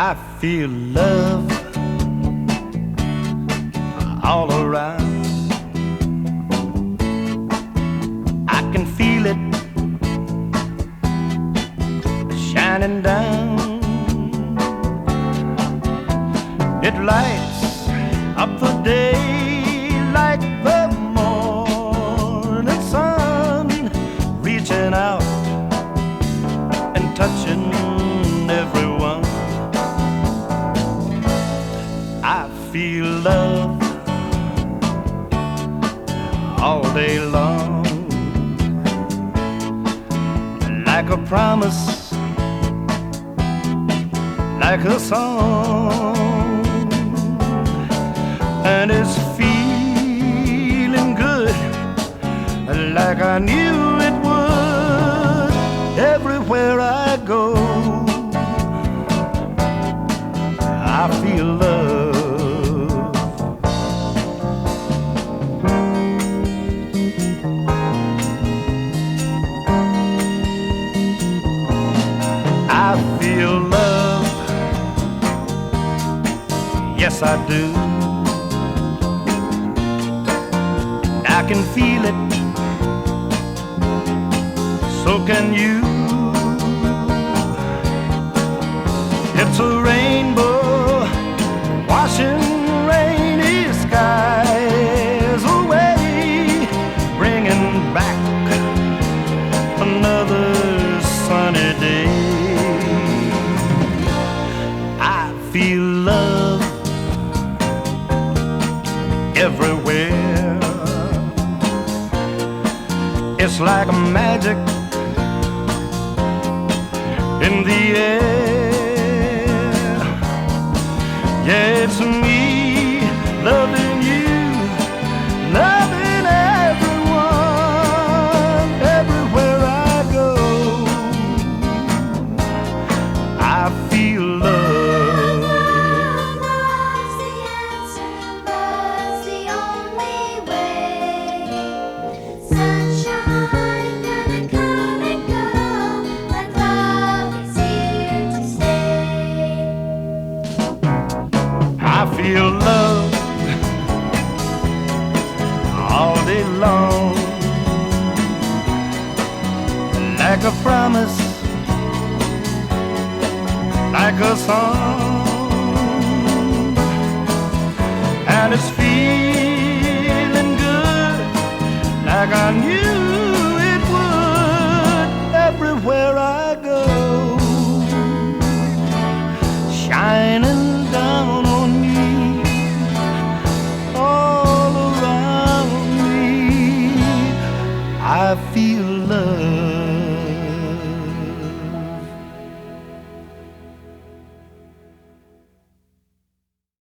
I feel love all around. I can feel it shining down. It lights up the day like the morning sun, reaching out and touching everyone. I feel love all day long, like a promise, like a song, and it's feeling good, like I knew it would. Everywhere I go, I feel love. I feel love, yes I do. I can feel it, so can you. It's a rainbow washing rainy skies away, bringing back another sunny day. I feel love everywhere. It's like magic in the air. Yeah, it's me loving you, loving everyone. Everywhere I go, I feel love. Love's the answer, love's the only way. Sunshine gonna come and go, but love is here to stay. I feel love all day long, like a promise, like a song, and it's feeling good, like I knew it would. Everywhere I go, shining down on me, all around me, I feel